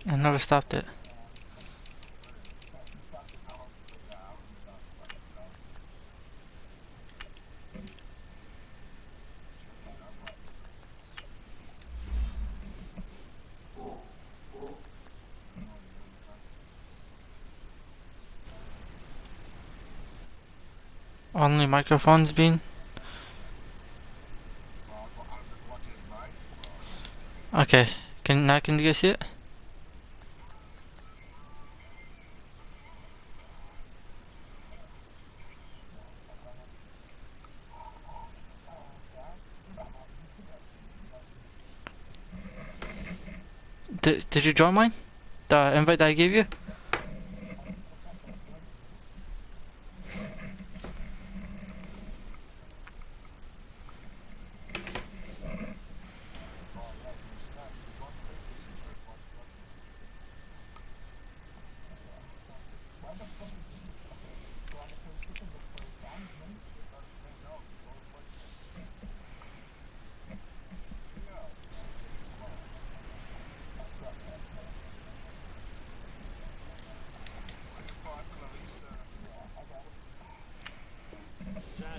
I never stopped it. Only microphones being. Okay, can you guys see it? Did you join mine? The invite that I gave you?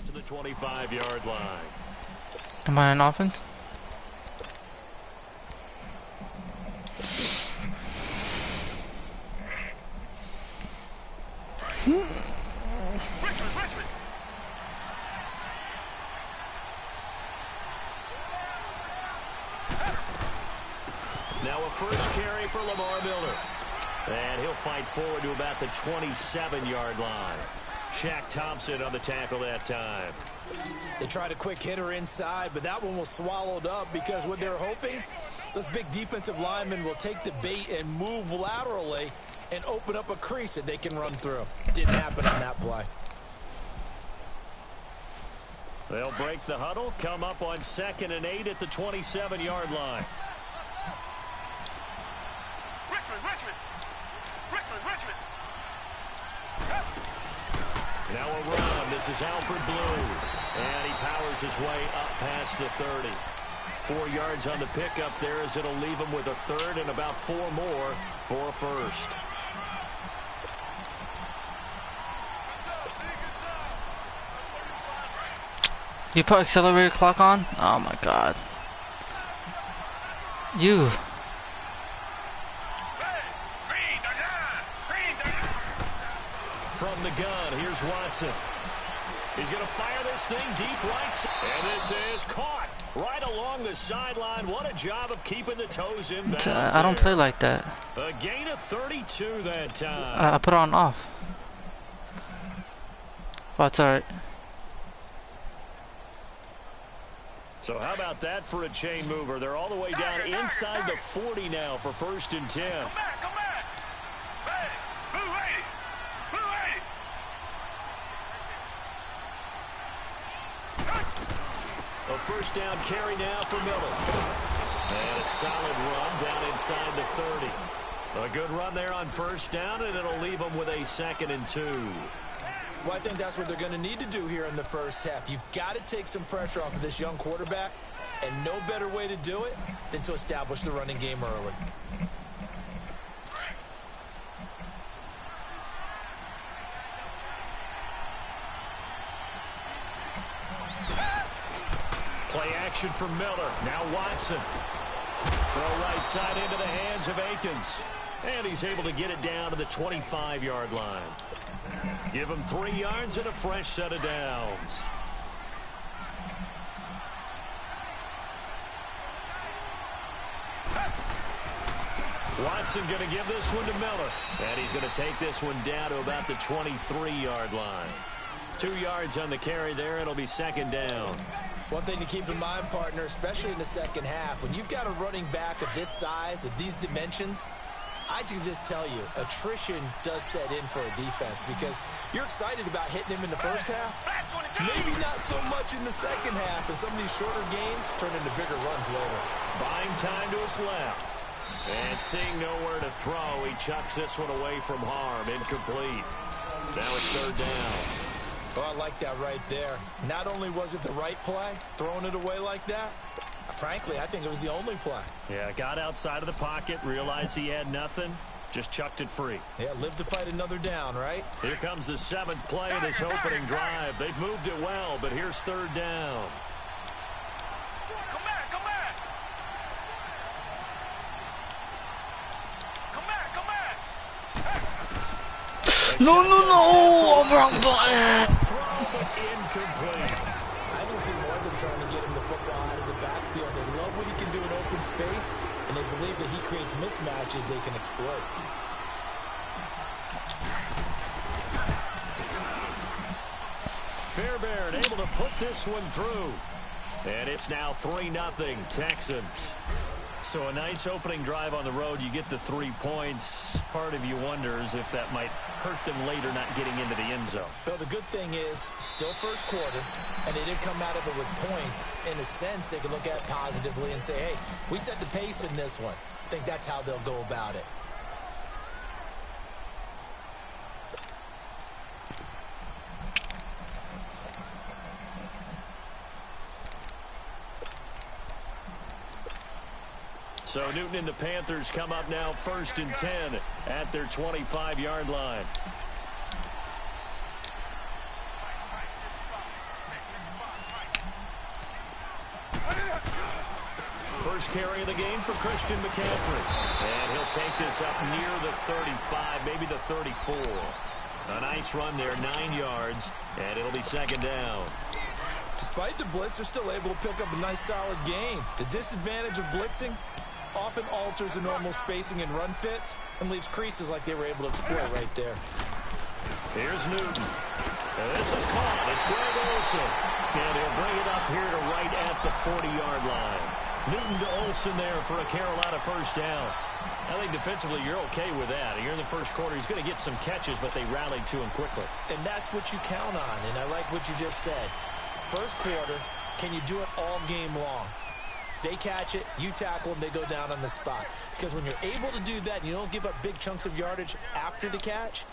To the 25-yard line. Am I on offense? Now a first carry for Lamar Miller. And he'll fight forward to about the 27-yard line. Shaq Thompson on the tackle that time. They tried a quick hitter inside, but that one was swallowed up because what they're hoping, those big defensive linemen will take the bait and move laterally and open up a crease that they can run through. Didn't happen on that play. They'll break the huddle, come up on 2nd and 8 at the 27-yard line. Richmond. Now a run. This is Alfred Blue. And he powers his way up past the 30. 4 yards on the pickup there as it'll leave him with a third and about 4 more for a first. You put accelerator clock on? Oh my god. You. From the gun, here's Watson. He's going to fire this thing deep right. And this is caught right along the sideline. What a job of keeping the toes in bounds. I don't play like that. A gain of 32 that time. I put it on off. But it's alright. So how about that for a chain mover? They're all the way down inside the 40 now for 1st and 10. Come back. Hey, Blue lady. A first down carry now for Miller. And a solid run down inside the 30. A good run there on 1st down, and it'll leave them with a 2nd and 2. Well, I think that's what they're going to need to do here in the first half. You've got to take some pressure off of this young quarterback, and no better way to do it than to establish the running game early. Play action from Miller. Now Watson. Throw right side into the hands of Akins. And he's able to get it down to the 25-yard line. Give him 3 yards and a fresh set of downs. Watson going to give this one to Miller. And he's going to take this one down to about the 23-yard line. 2 yards on the carry there. It'll be 2nd down. One thing to keep in mind, partner, especially in the second half, when you've got a running back of this size, of these dimensions, I can just tell you, attrition does set in for a defense because you're excited about hitting him in the first half. Maybe not so much in the second half, and some of these shorter gains turn into bigger runs later. Buying time to his left. And seeing nowhere to throw, he chucks this one away from harm. Incomplete. Now it's 3rd down. Oh, I like that right there. Not only was it the right play, throwing it away like that, Frankly, I think it was the only play. Yeah, got outside of the pocket, realized he had nothing, just chucked it free. Yeah, live to fight another down, right? Here comes the 7th play of this opening drive. They've moved it well, but here's 3rd down. Come back, come back. Come back, come back. No, I'm wrong button. Throw, but incomplete. I don't see more than trying to get him the football out of the backfield. They love what he can do in open space, and they believe that he creates mismatches they can exploit. Fairbairn able to put this one through. And it's now 3-0 Texans. So a nice opening drive on the road. You get the 3 points. Part of you wonders if that might hurt them later not getting into the end zone. Well, the good thing is, still first quarter, and they didn't come out of it with points. In a sense, they can look at it positively and say, hey, we set the pace in this one. I think that's how they'll go about it. So Newton and the Panthers come up now 1st and 10 at their 25-yard line. First carry of the game for Christian McCaffrey. And he'll take this up near the 35, maybe the 34. A nice run there, 9 yards, and it'll be 2nd down. Despite the blitz, they're still able to pick up a nice solid gain. The disadvantage of blitzing often alters the normal spacing and run fits and leaves creases like they were able to exploit right there. Here's Newton. And this is caught. It's Greg Olsen. And he'll bring it up here to right at the 40-yard line. Newton to Olsen there for a Carolina first down. I think defensively you're okay with that. You're in the first quarter. He's going to get some catches, but they rallied to him quickly. And that's what you count on, and I like what you just said. First quarter, can you do it all game long? They catch it, you tackle them, they go down on the spot. Because when you're able to do that and you don't give up big chunks of yardage after the catch,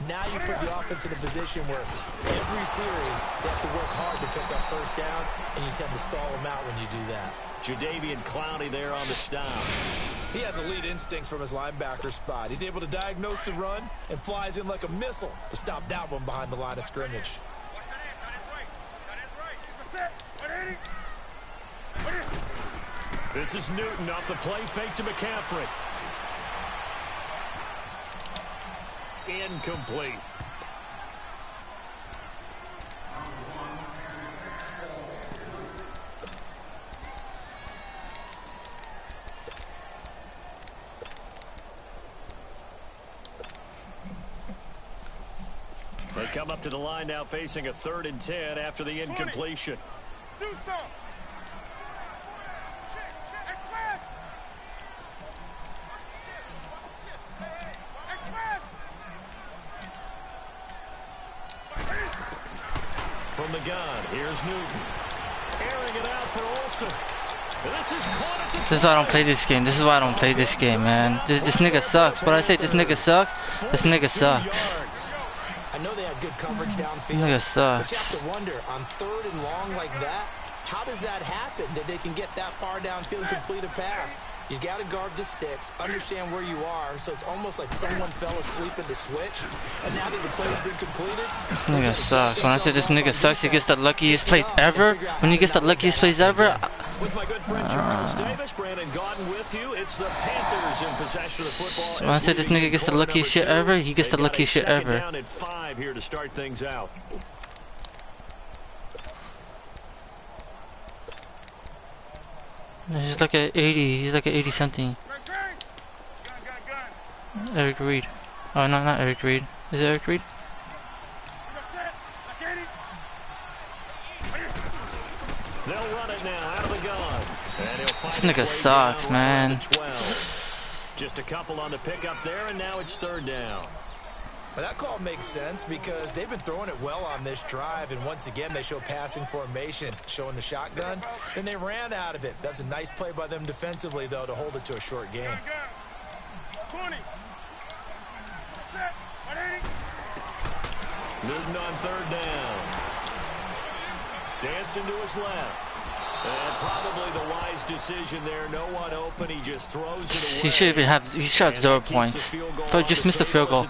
now you put the offense in a position where every series they have to work hard to pick up first downs, and you tend to stall them out when you do that. Jadeveon Clowney there on the stop. He has elite instincts from his linebacker spot. He's able to diagnose the run and flies in like a missile to stop that one behind the line of scrimmage. This is Newton off the play fake to McCaffrey. Incomplete. They come up to the line now facing a 3rd and 10 after the incompletion. Do something. From the gun, here's Newton. Airing it out for Olsen. This is caught at the This is why I don't play this game. This is why I don't play this game, man. This nigga sucks. What I say, this nigga sucks? This nigga sucks. I know they had good coverage downfield. Nigga But sucks. you have to wonder, on 3rd and long like that, how does that happen, that they can get that far downfield and complete a pass? You got to guard the sticks, understand where you are, so it's almost like someone fell asleep at the switch, and now that the play's been completed... This nigga sucks. When I say this nigga sucks, he gets the luckiest plays ever. When he gets the luckiest plays ever... With my good friend Charles Davis, Brandon Gaudin with you. It's the Panthers in possession of the football. When I say this nigga gets the luckiest shit ever, he gets the luckiest shit ever. Down at 5 here to start things out. He's like a 80. He's like a 80 something. Eric Reed. Oh no, not Eric Reed. Is it Eric Reed? They'll run it now out of the gun. And he'll find This nigga his way sucks, down man. around the 12. Just a couple on the pickup there, and now it's 3rd down. But that call makes sense because they've been throwing it well on this drive, and once again they show passing formation, showing the shotgun. Then they ran out of it. That's a nice play by them defensively, though, to hold it to a short game. 20. Newton on 3rd down. Dancing to his left. And probably the wise decision there. No one open. He just throws it away. He should have 0 points. But just missed the field goal.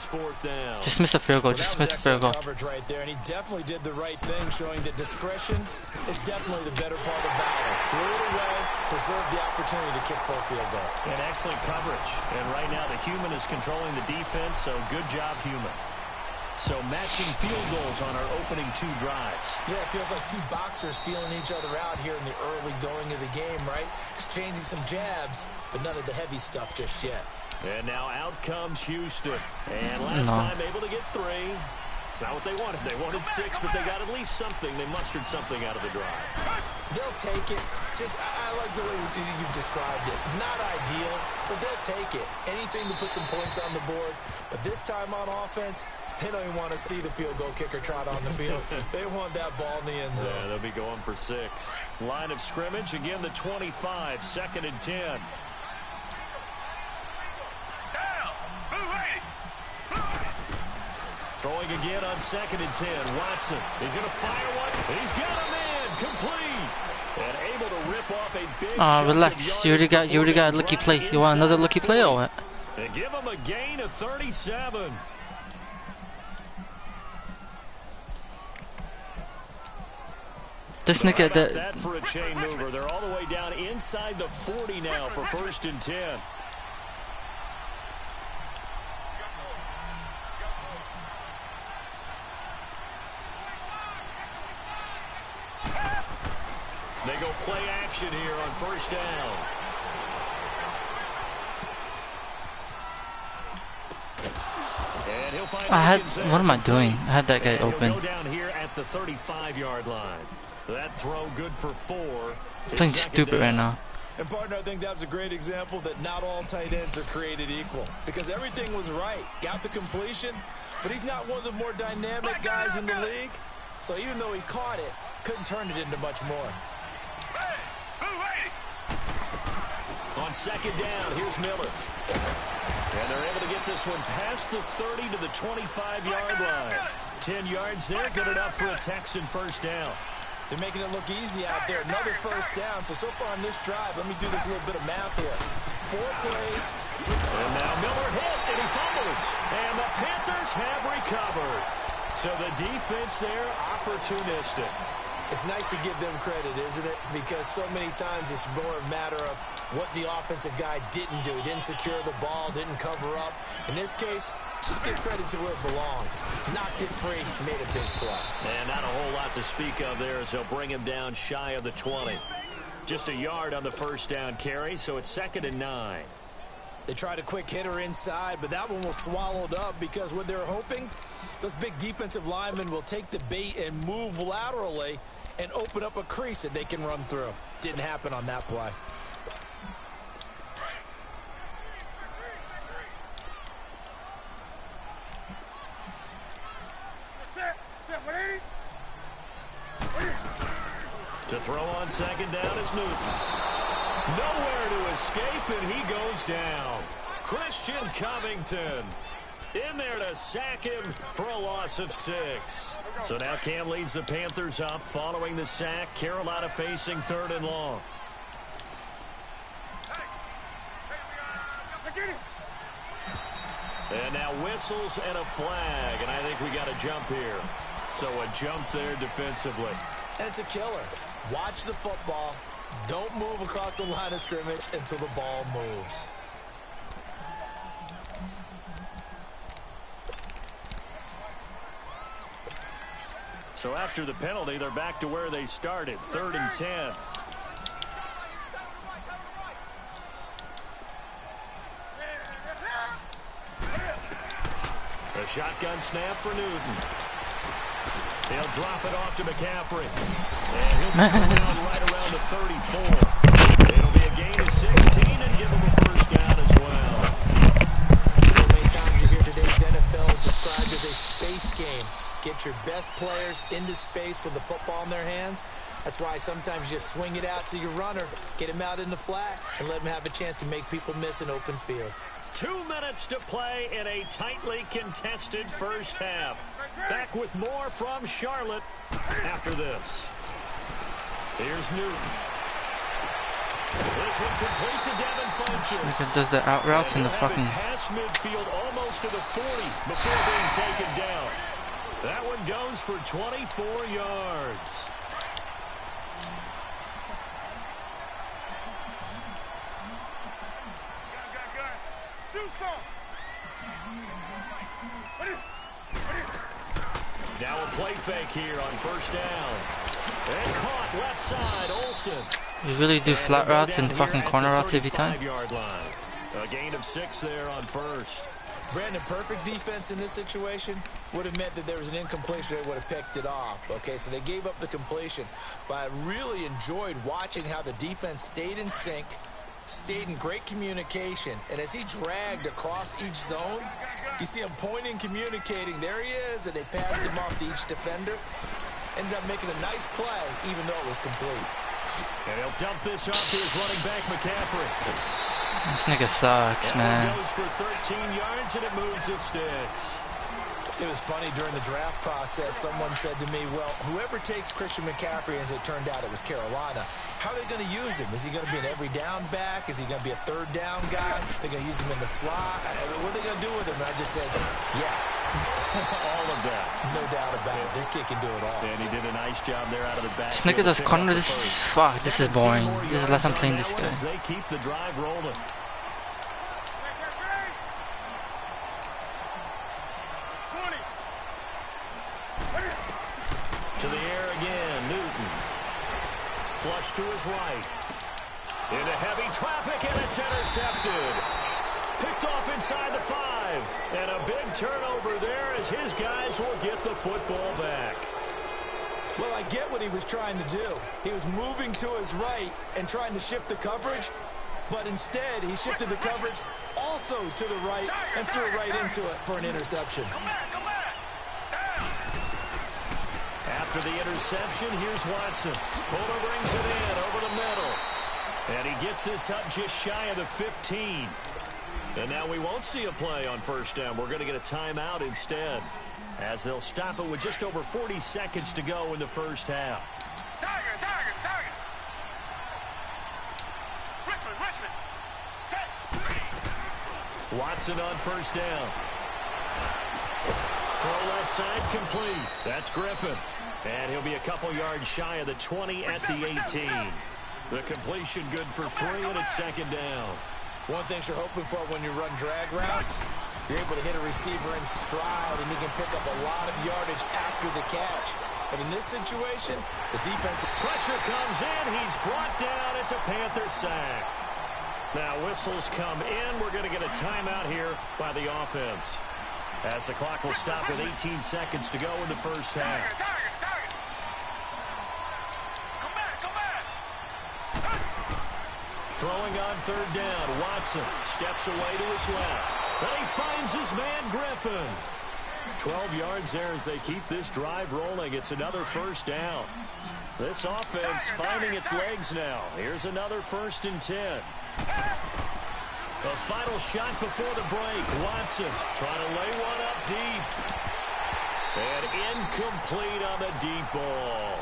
Just missed the field goal. Just missed the field goal. Coverage right there, and he definitely did the right thing, showing that discretion is definitely the better part of valor. Threw it away, preserved the opportunity to kick for a field goal. And excellent coverage. And right now the human is controlling the defense, so good job, human. So matching field goals on our opening 2 drives. Yeah, it feels like 2 boxers feeling each other out here in the early going of the game, right? Exchanging some jabs, but none of the heavy stuff just yet. And now out comes Houston. And last time able to get 3. It's not what they wanted. They wanted 6, but they got at least something. They mustered something out of the drive. They'll take it. I like the way you've described it. Not ideal, but they'll take it. Anything to put some points on the board. But this time on offense, they don't even want to see the field goal kicker trot on the field. They want that ball in the end zone. Yeah, they'll be going for 6. Line of scrimmage, again the 25, 2nd and 10. Throwing again on 2nd and 10. Watson, he's going to fire one. He's got a man, complete. And able to rip off a big relax. You already got a lucky play. You want another lucky play or what? They give him a gain of 37. This nigga that for a chain mover. They're all the way down inside the 40 now for 1st and 10. They go play action here on 1st down. And he'll find what am I doing? I had that guy open. He'll go down here at the 35-yard line. That throw good for 4. Playing stupid right now. And partner, I think that's a great example that not all tight ends are created equal. Because everything was right. Got the completion, but he's not one of the more dynamic guys in the league. So even though he caught it, couldn't turn it into much more. On 2nd down, here's Miller. And they're able to get this one past the 30 to the 25-yard line. 10 yards there, good enough for a Texan 1st down. They're making it look easy out there. Another 1st down. So far on this drive, let me do this little bit of math here. 4 plays. And now Miller hit, and he fumbles. And the Panthers have recovered. So the defense there, opportunistic. It's nice to give them credit, isn't it? Because so many times it's more a matter of what the offensive guy didn't do. Didn't secure the ball, didn't cover up. In this case, just give credit to where it belongs. Knocked it free, made a big play. And not a whole lot to speak of there as they'll bring him down shy of the 20. Just a yard on the 1st down carry, so it's 2nd and 9. They tried a quick hitter inside, but that one was swallowed up because what they're hoping, those big defensive linemen will take the bait and move laterally and open up a crease that they can run through. Didn't happen on that play. To throw on 2nd down is Newton. Nowhere to escape, and he goes down. Christian Covington in there to sack him for a loss of 6. So now Cam leads the Panthers up following the sack. Carolina facing 3rd and long. And now whistles and a flag, and I think we got a jump here. So a jump there defensively. And it's a killer. Watch the football. Don't move across the line of scrimmage until the ball moves. So after the penalty, they're back to where they started, 3rd and 10. A shotgun snap for Newton. He'll drop it off to McCaffrey. And he'll be right around the 34. It'll be a gain of 16 and give him a 1st down as well. So many times you hear today's NFL described as a space game. Get your best players into space with the football in their hands. That's why sometimes you just swing it out to your runner, get him out in the flat, and let him have a chance to make people miss an open field. 2 minutes to play in a tightly contested 1st half. Back with more from Charlotte after this. Here's Newton. This one complete to Devin Funchess. Nigga does the out routes in the fucking. Past midfield almost to the 40 before being taken down. That one goes for 24 yards. Do something. Now a play fake here on first down. And caught left side, Olsen. You really do flat routes and fucking corner routes every time. Line. A gain of 6 there on first. Brandon, perfect defense in this situation would have meant that there was an incompletion. They would have picked it off. Okay, so they gave up the completion. But I really enjoyed watching how the defense stayed in sync, stayed in great communication. And as he dragged across each zone, you see him pointing, communicating. There he is, and they passed him off to each defender. Ended up making a nice play, even though it was complete. And he'll dump this off to his running back, McCaffrey. This nigga sucks, man. Goes for 13 yards, and it moves the sticks. It was funny during the draft process. Someone said to me, well, whoever takes Christian McCaffrey, as it turned out it was Carolina, how are they going to use him? Is he going to be an every down back? Is he going to be a third down guy? They're going to use him in the slot? What are they going to do with him? And I just said, yes. All of that. No doubt about it. This kid can do it all. And he did a nice job there out of the back. This nigga does corner. This is fuck. This is boring. This is the last time playing this guy. They keep the drive rolling. To the air again, Newton. Flush to his right. Into heavy traffic, and it's intercepted. Picked off inside the 5. And a big turnover there as his guys will get the football back. Well, I get what he was trying to do. He was moving to his right and trying to shift the coverage, but instead he shifted the coverage also to the right and threw it right into it for an interception. After the interception, here's Watson. Fuller brings it in over the middle. And he gets this up just shy of the 15. And now we won't see a play on first down. We're going to get a timeout instead, as they'll stop it with just over 40 seconds to go in the first half. Target. Richmond. Watson on first down. Throw left side complete. That's Griffin. And he'll be a couple yards shy of the 20 at the 18. The completion good for 3, and it's second down. One thing you're hoping for when you run drag routes, you're able to hit a receiver in stride, and he can pick up a lot of yardage after the catch. But in this situation, the defense... Pressure comes in. He's brought down. It's a Panther sack. Now whistles come in. We're going to get a timeout here by the offense, as the clock will stop with 18 seconds to go in the first half. Throwing on third down, Watson steps away to his left. Then he finds his man, Griffin. 12 yards there as they keep this drive rolling. It's another first down. This offense finding its legs now. Here's another 1st and 10. The final shot before the break. Watson trying to lay one up deep. And incomplete on the deep ball.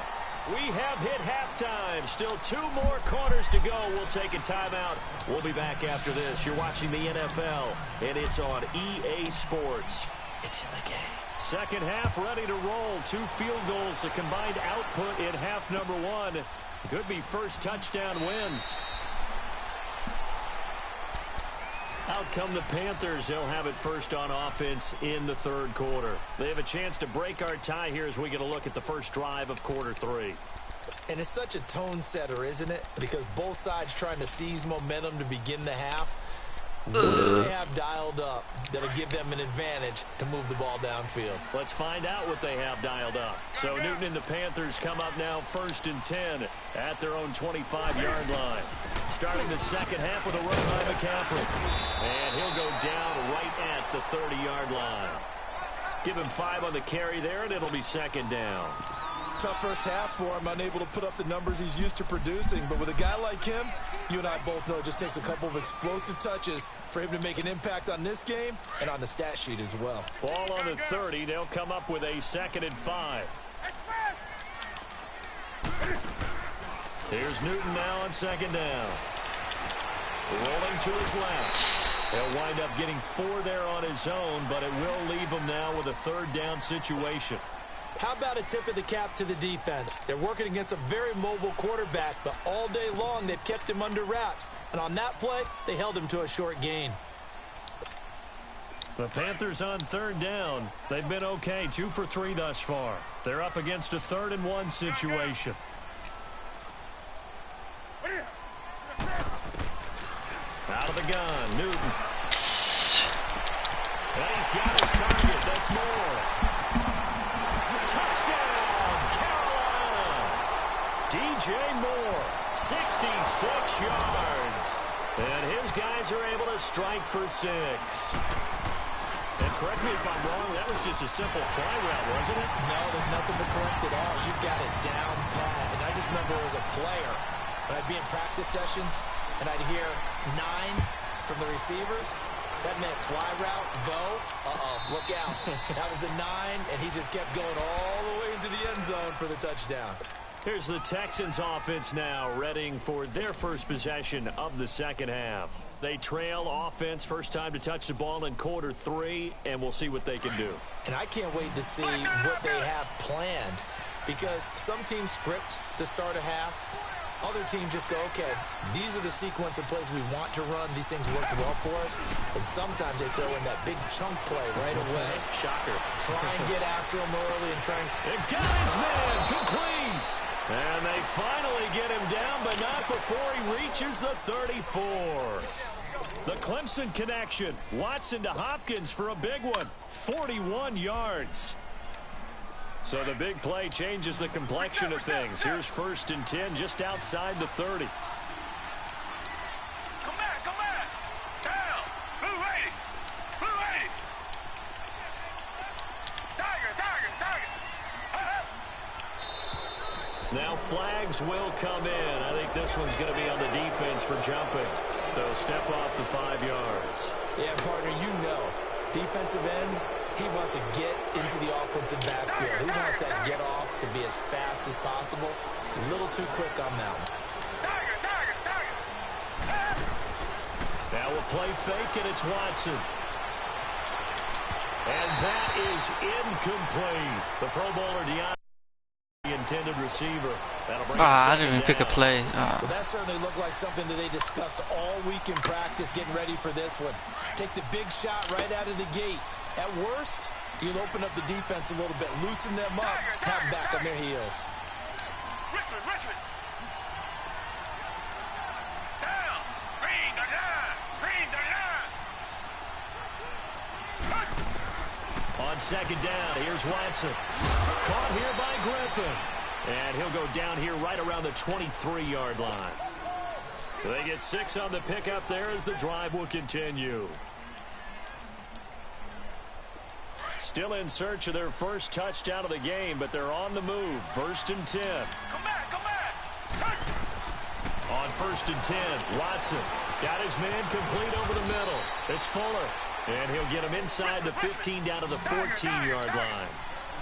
We have hit halftime. Still 2 more quarters to go. We'll take a timeout. We'll be back after this. You're watching the NFL, and it's on EA Sports. It's in the game. Second half ready to roll. 2 field goals. The combined output in half number 1. Could be first touchdown wins. Out come the Panthers. They'll have it first on offense in the 3rd quarter. They have a chance to break our tie here as we get a look at the first drive of quarter 3. And it's such a tone setter, isn't it? Because both sides trying to seize momentum to begin the half. What do they have dialed up that'll give them an advantage to move the ball downfield? Let's find out what they have dialed up. So Newton and the Panthers come up now 1st and 10 at their own 25-yard line. Starting the second half with a run by McCaffrey. And he'll go down right at the 30-yard line. Give him 5 on the carry there, and it'll be second down. Tough first half for him, unable to put up the numbers he's used to producing. But with a guy like him, you and I both know it just takes a couple of explosive touches for him to make an impact on this game and on the stat sheet as well. Ball on the 30. They'll come up with a 2nd and 5. Here's Newton now on second down. Rolling to his left. He'll wind up getting 4 there on his own, but it will leave him now with a third down situation. How about a tip of the cap to the defense? They're working against a very mobile quarterback, but all day long they've kept him under wraps. And on that play, they held him to a short gain. The Panthers on third down. They've been okay, 2 for 3 thus far. They're up against a 3rd and 1 situation. Out of the gun, Newton. And he's got his target. That's more. Touchdown, Carolina. DJ Moore, 66 yards. And his guys are able to strike for 6. And correct me if I'm wrong, that was just a simple fly route, wasn't it? No, there's nothing to correct at all. You've got it down pat. And I just remember as a player, when I'd be in practice sessions, and I'd hear 9 from the receivers. That meant fly route, go. Look out. That was the 9, and he just kept going all the way into the end zone for the touchdown. Here's the Texans offense now, readying for their first possession of the second half. They trail offense, first time to touch the ball in quarter 3, and we'll see what they can do. And I can't wait to see what they have planned, because some teams script to start a half. Other teams just go, okay, these are the sequence of plays we want to run. These things worked well for us. And sometimes they throw in that big chunk play right away. Shocker. Try and get after him early and try and... It got his man complete. And they finally get him down, but not before he reaches the 34. The Clemson connection. Watson to Hopkins for a big one. 41 yards. So the big play changes the complexion of things. Here's 1st and 10 just outside the 30. Come back, come back. Down. Blue 80. Blue 80. Tiger. Now flags will come in. I think this one's going to be on the defense for jumping. They'll step off the 5 yards. Yeah, partner, you know, defensive end, he wants to get into the offensive backfield. He wants that get off to be as fast as possible. A little too quick on that one. Now we'll play fake, and it's Watson. And that is incomplete. The Pro Bowler, the intended receiver. That'll bring I didn't even pick a play. Well, that certainly looked like something that they discussed all week in practice, getting ready for this one. Take the big shot right out of the gate. At worst, you'll open up the defense a little bit, loosen them up, have them back on their heels. Richmond. Down. Green the line. On second down, here's Watson. Caught here by Griffin. And he'll go down here right around the 23-yard line. They get 6 on the pickup there as the drive will continue. Still in search of their first touchdown of the game, but they're on the move. 1st and 10. Come back. On 1st and 10, Watson got his man complete over the middle. It's Fuller, and he'll get him inside the 15 down to the 14-yard line.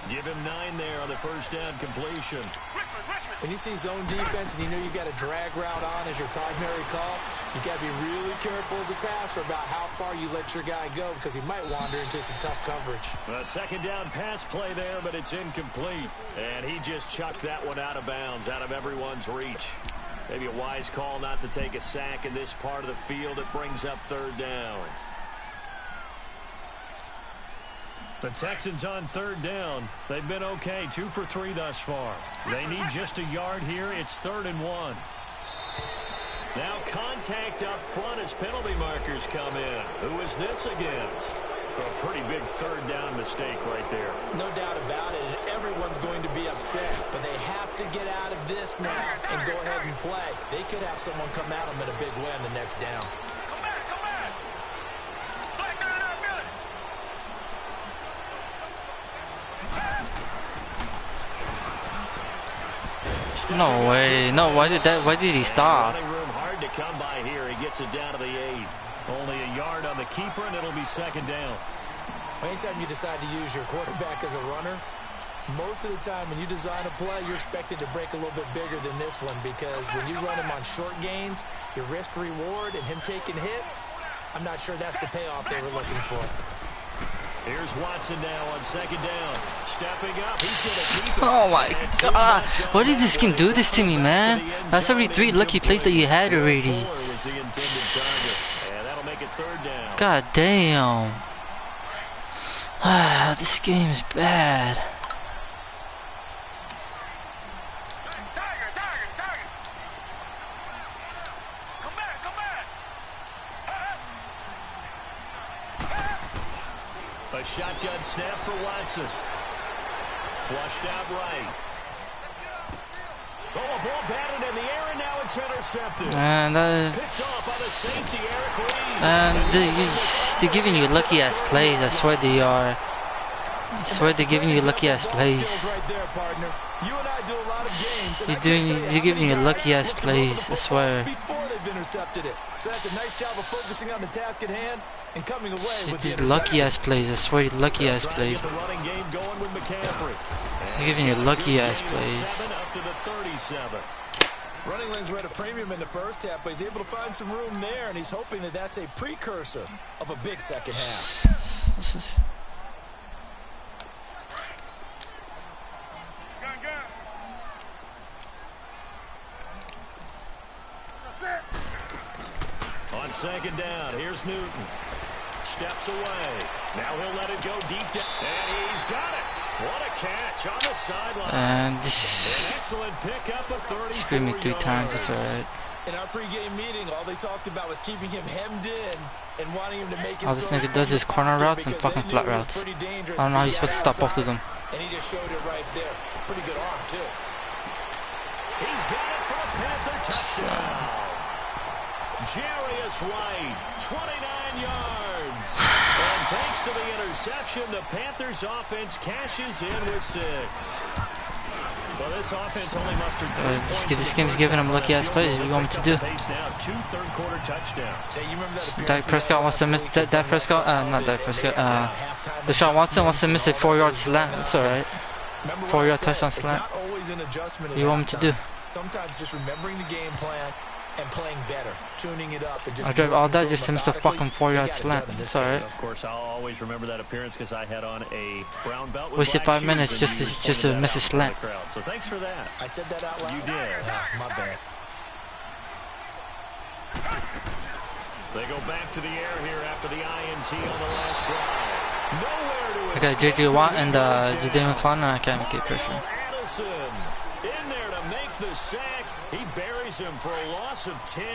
Give him 9 there on the first down completion. When you see zone defense and you know you've got a drag route on as your primary call, you've got to be really careful as a passer about how far you let your guy go, because he might wander into some tough coverage. A second down pass play there, but it's incomplete. And he just chucked that one out of bounds, out of everyone's reach. Maybe a wise call not to take a sack in this part of the field. It brings up 3rd down. The Texans on 3rd down. They've been okay, 2 for 3 thus far. They need just a yard here. It's 3rd and 1. Now contact up front as penalty markers come in. Who is this against? A pretty big 3rd down mistake right there. No doubt about it, and everyone's going to be upset. But they have to get out of this now and go ahead and play. They could have someone come at them in a big way on the next down. No way. No, why did he stop? Running room hard to come by here. He gets it down to the 8. Only a yard on the keeper, and it'll be 2nd down. Anytime you decide to use your quarterback as a runner, Most of the time when you design a play, you're expected to break a little bit bigger than this one because when you run him on short gains, your risk-reward and him taking hits, I'm not sure that's the payoff they were looking for. Here's Watson now on second down. Stepping up. He's gonna keep it. Oh my god. Why did this game do this to me, man? That's already 3 lucky plays that you had already. God damn. This game is bad. A shotgun snap for Watson. Flushed out right. Oh, a ball batted in the air, and now it's intercepted. And Picked off by the safety, Eric Reed. and they're giving you lucky ass plays. I swear they are. I swear they're giving you lucky ass plays. Right there, partner. You and I do a lot of games. You're giving you lucky ass plays. I swear. Before they've intercepted it. So that's a nice job of focusing on the task at hand and coming away with the Lucky ass plays. I swear, lucky ass plays. You're giving you lucky ass plays. Running lanes were at a premium in the first half, but he's able to find some room there, and he's hoping that that's a precursor of a big second half. On second down, here's Newton. Steps away. Now he'll let it go deep down. And he's got it. What a catch on the sideline. And An excellent pickup of 30. screwed me 3 times. It's alright. In our pregame meeting, all they talked about was keeping him hemmed in and wanting him to make his All this nigga does is corner routes and fucking flat routes. I don't know how he's supposed to stop both of them. And he just showed it right there. Pretty good arm, too. He's got it for a Panther touchdown. Jarius Wright, 29 yards. And thanks to the interception, the Panthers offense cashes in with 6. Well, this offense only mustered 3 points. This game's giving him lucky ass plays. What do you want me to do? Two third-quarter touchdowns. Dak Prescott wants to miss. Dak Prescott, not Dak Prescott. Deshaun Watson wants to miss a 4-yard slant. It's alright. 4-yard touchdown slant. What do you want me to do? Sometimes just remembering the game plan and playing better, tuning it up. And just I drive all that just to miss a fucking 4-yard slant. It's alright. Of course, I'll always remember that appearance because I had on a brown belt with Wasted black 5 minutes shoes, just to miss a slant. So thanks for that. I said that out loud. You did. My bad. They go back to the air here after the INT on the last drive. Nowhere to I got J.J. Watt and Jadavion Clowney, and I can't make it Christian. Addison in there to make the sack. He buries him for a loss of 10.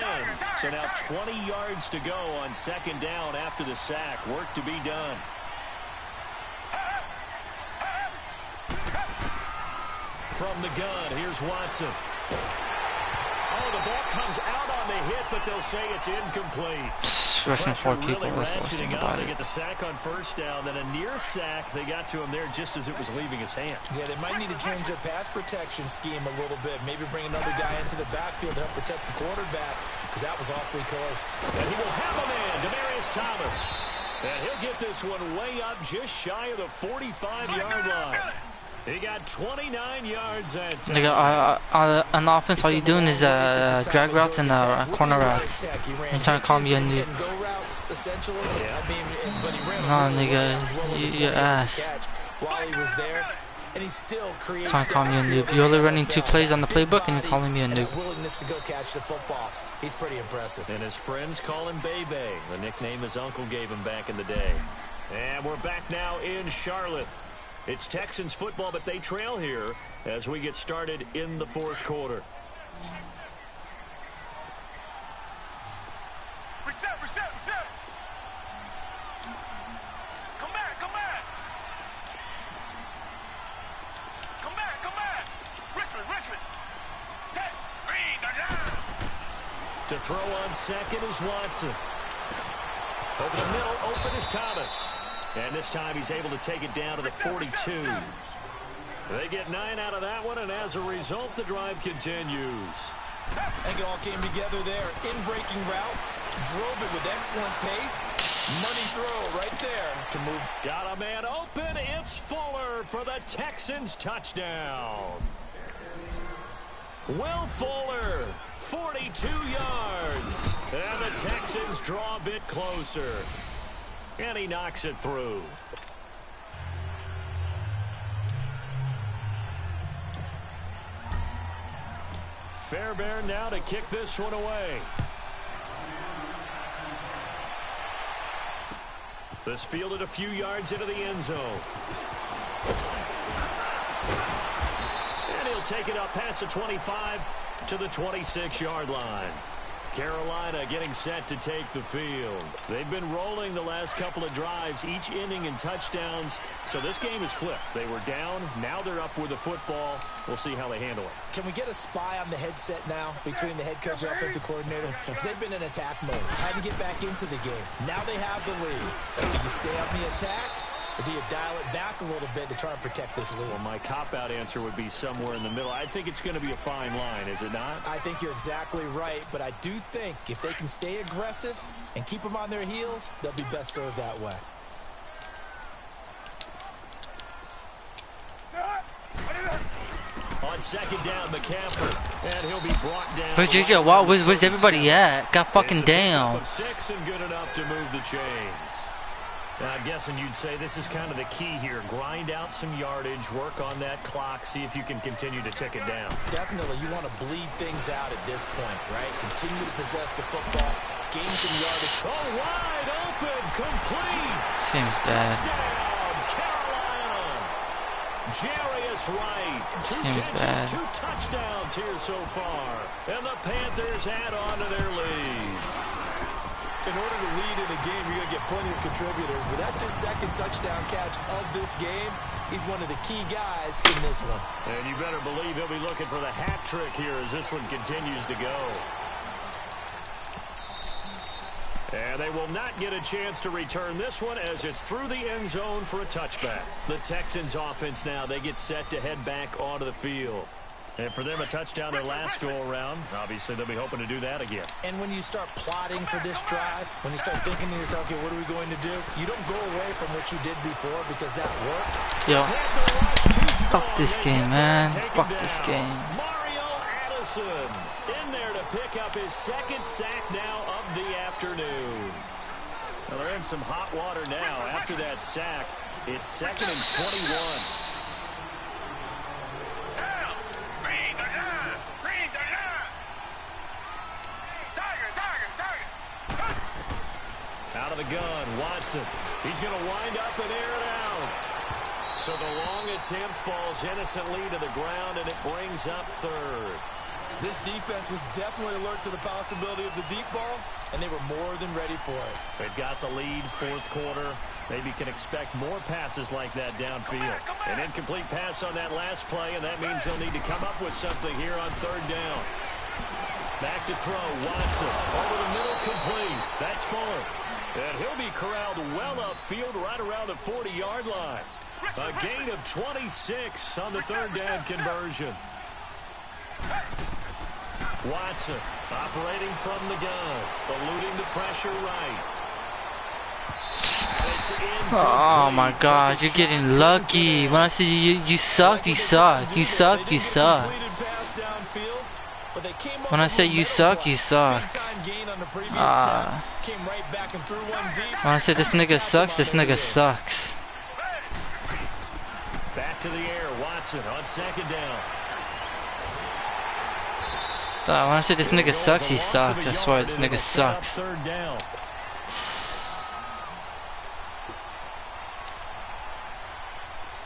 So now 20 yards to go on second down after the sack. Work to be done. From the gun, here's Watson. Oh, the ball comes out on the hit, but they'll say it's incomplete. Rushing 4 people, really that's awesome about They it. get the sack on first down, then a near sack. They got to him there just as it was leaving his hand. Yeah, they might need to change their pass protection scheme a little bit. Maybe bring another guy into the backfield to help protect the quarterback, because that was awfully close. And he will have a man, Demaryius Thomas. And he'll get this one way up just shy of the 45-yard line. He got 29 yards that time. Nigga, on offense, all you doing is drag routes and corner routes. And trying to call me a noob. No, nigga, your ass. Trying to call me a noob. You're only running 2 plays on the playbook and you're calling me a noob. Willingness to go catch the football. He's pretty impressive. And his friends call him Bebe, the nickname his uncle gave him back in the day. And we're back now in Charlotte. It's Texans football, but they trail here as we get started in the 4th quarter. Reset. Come back. Richmond. To throw on second is Watson. Over the middle, open is Thomas. And this time he's able to take it down to the 42. They get 9 out of that one, and as a result, the drive continues. I think it all came together there. In-breaking route, drove it with excellent pace. Money throw right there to move. Got a man open. It's Fuller for the Texans touchdown. Will Fuller, 42 yards. And the Texans draw a bit closer. And he knocks it through. Fairbairn now to kick this one away. This fielded a few yards into the end zone. And he'll take it up past the 25 to the 26-yard line. Carolina getting set to take the field. They've been rolling the last couple of drives, each inning in touchdowns. So this game is flipped. They were down. Now they're up with the football. We'll see how they handle it. Can we get a spy on the headset now between the head coach and offensive coordinator? They've been in attack mode. Had to get back into the game. Now they have the lead. Do you stay on the attack? Or do you dial it back a little bit to try and protect this lead? Well, my cop-out answer would be somewhere in the middle. I think it's going to be a fine line, is it not? I think you're exactly right, but I do think if they can stay aggressive and keep them on their heels, they'll be best served that way. On second down, McCaffrey, and he'll be brought down. Where's JJ Watt? Where's everybody at? Got fucking down. 6 and good enough to move the chains. Now, I'm guessing you'd say this is kind of the key here. Grind out some yardage, work on that clock, see if you can continue to tick it down. Definitely, you want to bleed things out at this point, right? Continue to possess the football, gain some yardage. Oh, wide open, complete. Seems bad. Touchdown, Carolina. Jarius Wright. Seems bad. 2 touchdowns here so far. And the Panthers add on to their lead. In order to lead in a game, you're going to get plenty of contributors, but that's his second touchdown catch of this game. He's one of the key guys in this one. And you better believe he'll be looking for the hat trick here as this one continues to go. And they will not get a chance to return this one as it's through the end zone for a touchback. The Texans offense now, they get set to head back onto the field. And for them, a touchdown their last go-around. Obviously, they'll be hoping to do that again. And when you start plotting for this drive, when you start thinking to yourself, okay, what are we going to do? You don't go away from what you did before because that worked. Yo, fuck this game, man. Fuck this game. Mario Addison in there to pick up his second sack now of the afternoon. Well, they're in some hot water now. After that sack, it's 2nd and 21. Out of the gun, Watson. He's going to wind up and air it out. So the long attempt falls innocently to the ground, and it brings up 3rd. This defense was definitely alert to the possibility of the deep ball, and they were more than ready for it. They've got the lead, 4th quarter. Maybe can expect more passes like that downfield. An incomplete pass on that last play, and that means they'll need to come up with something here on 3rd down. Back to throw, Watson. Over the middle, complete. That's Fuller. And he'll be corralled well upfield right around the 40-yard line. A gain of 26 on the 3rd down conversion. Watson operating from the gun, eluding the pressure right. Oh my God, you're getting lucky. When I say you suck, you suck. You suck, you suck. When I say you suck, you suck. When I say this nigga sucks, this nigga sucks. Back to the air, Watson on 2nd down. When I say this nigga sucks, he sucks. I swear this nigga sucks. 3rd down.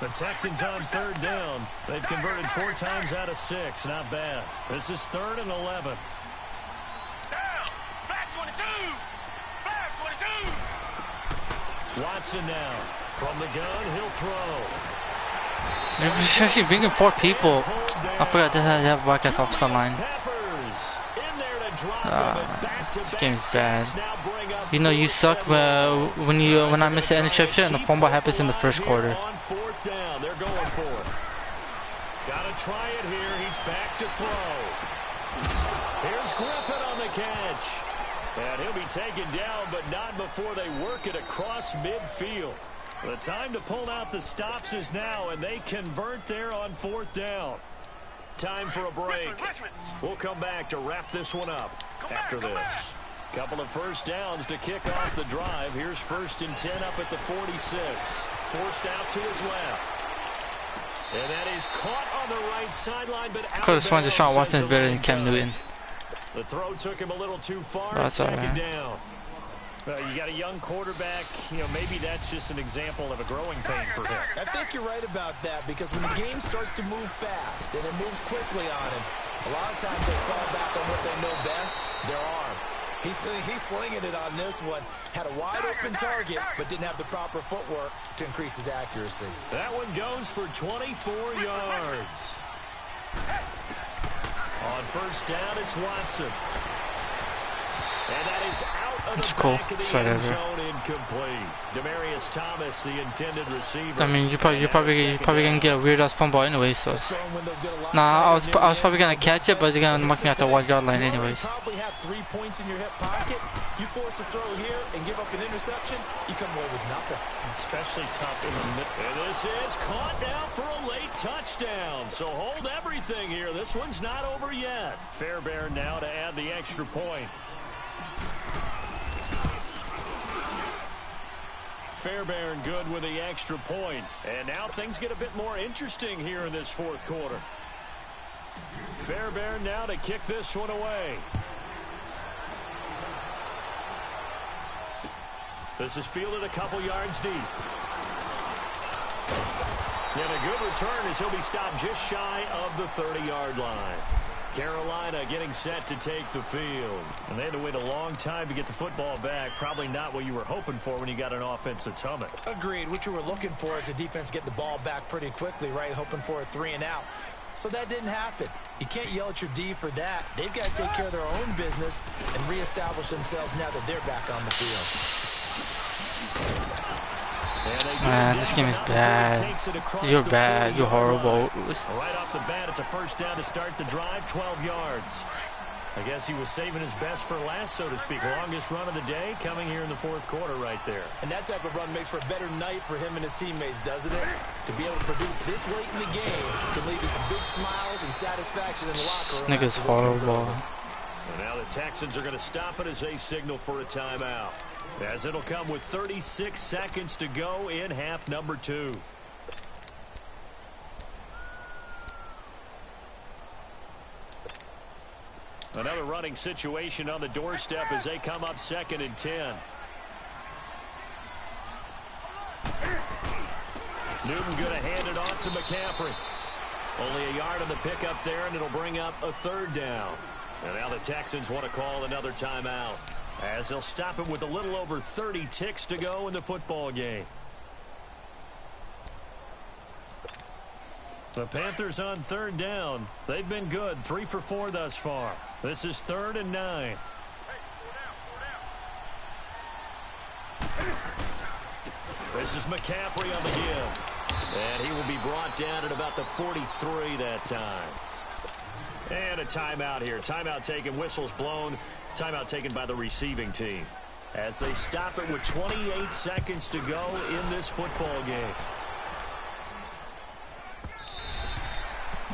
The Texans on 3rd down. They've converted 4 times out of 6. Not bad. This is 3rd and 11. Watson now. From the gun, he'll throw. Especially bringing 4 people. I forgot to have broadcast officer line. This game's bad. You know you suck when I miss the interception and the fumble happens in the 1st quarter. On 4th down, they're going for it. Gotta try it here. He's back to throw. Here's Griffin on the catch. And he'll be taken down, but not before they work it across midfield. The time to pull out the stops is now, and they convert there on 4th down. Time for a break. We'll come back to wrap this one up after this. Couple of first downs to kick off the drive. Here's 1st and 10 up at the 46. Forced out to his left. And that is caught on the right sideline, but out. Could have sworn Deshaun Watson's better than Cam Newton. The throw took him a little too far. That's all second right. down. You got a young quarterback. You know, maybe that's just an example of a growing pain for him. I think you're right about that, because when the game starts to move fast and it moves quickly on him, a lot of times they fall back on what they know best, their arm. He's slinging it on this one. Had a wide open target, but didn't have the proper footwork to increase his accuracy. That one goes for 24 yards. On 1st down, it's Watson. And that is out of the back of the end zone, incomplete. Demarius Thomas, the intended receiver. I mean, you probably gonna get a weird ass fumble anyway. So, nah, I was probably gonna catch it, but they're gonna mark me at the 1 yard line anyways. You probably have 3 points in your hip pocket. You force a throw here and give up an interception, you come away with nothing. Especially tough in the middle. And this is caught now for a late touchdown. So hold everything here. This one's not over yet. Fairbairn now to add the extra point. Fairbairn good with the extra point. And now things get a bit more interesting here in this 4th quarter. Fairbairn now to kick this one away. This is fielded a couple yards deep. And a good return as he'll be stopped just shy of the 30-yard line. Carolina getting set to take the field. And they had to wait a long time to get the football back. Probably not what you were hoping for when you got an offense that's humming. Agreed. What you were looking for is a defense get the ball back pretty quickly, right? Hoping for a 3 and out. So that didn't happen. You can't yell at your D for that. They've got to take care of their own business and reestablish themselves now that they're back on the field. Man, this game is bad. You're bad. You're horrible. Right off the bat, it's a 1st down to start the drive, 12 yards. I guess he was saving his best for last, so to speak. Longest run of the day coming here in the 4th quarter right there. And that type of run makes for a better night for him and his teammates, doesn't it? To be able to produce this late in the game can lead to some big smiles and satisfaction in the locker room. This nigga's horrible. And now the Texans are going to stop it as they signal for a timeout. As it'll come with 36 seconds to go in half number 2. Another running situation on the doorstep as they come up 2nd and 10. Newton going to hand it off to McCaffrey. Only a yard on the pickup there, and it'll bring up a 3rd down. And now the Texans want to call another timeout, as they'll stop it with a little over 30 ticks to go in the football game. The Panthers on 3rd down. They've been good, 3 for 4 thus far. This is 3rd and 9. This is McCaffrey on the give. And he will be brought down at about the 43 that time. And a timeout here. Timeout taken, whistles blown. Timeout taken by the receiving team, as they stop it with 28 seconds to go in this football game.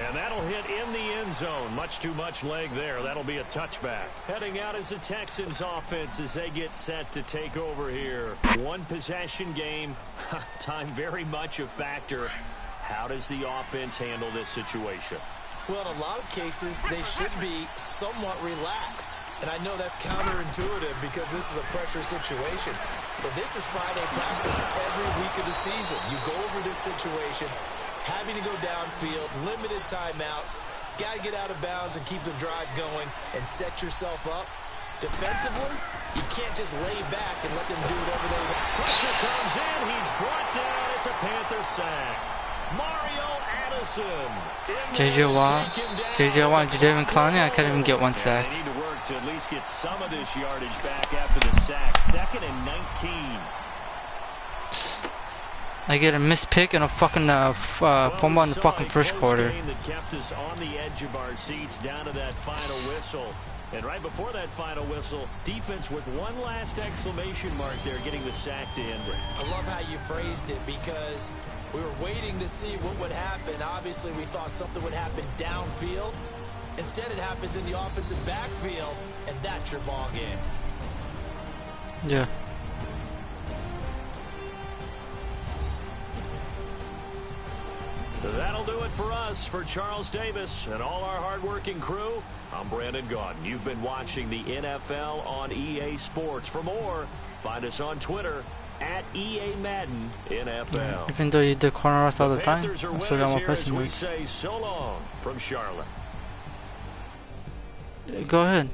And that'll hit in the end zone. Much too much leg there. That'll be a touchback. Heading out is the Texans offense as they get set to take over here. 1 possession game. Time very much a factor. How does the offense handle this situation? Well, in a lot of cases, they should be somewhat relaxed. And I know that's counterintuitive because this is a pressure situation. But this is Friday practice every week of the season. You go over this situation, having to go downfield, limited timeouts, got to get out of bounds and keep the drive going and set yourself up. Defensively, you can't just lay back and let them do whatever they want. Pressure comes in. He's brought down. It's a Panther sack. Mario Addison. JJ Watt, Jadavion Clowney, I couldn't even get 1 sack. They need to work to at least get some of this yardage back after the sack. 2nd and 19. I get a missed pick and a fucking fumble in the fucking 1st quarter. That kept us on the edge of our seats down to that final whistle. And right before that final whistle, defense with one last exclamation mark there, getting the sack to end it. I love how you phrased it, because we were waiting to see what would happen. Obviously, we thought something would happen downfield. Instead, it happens in the offensive backfield, and that's your ball game. Yeah. That'll do it for us. For Charles Davis and all our hardworking crew, I'm Brandon Gaudin. You've been watching the NFL on EA Sports. For more, find us on Twitter at EA Madden NFL. Yeah. Even though you do corner routes all the time, I still got more person We moves. say so long from Charlotte. Go ahead.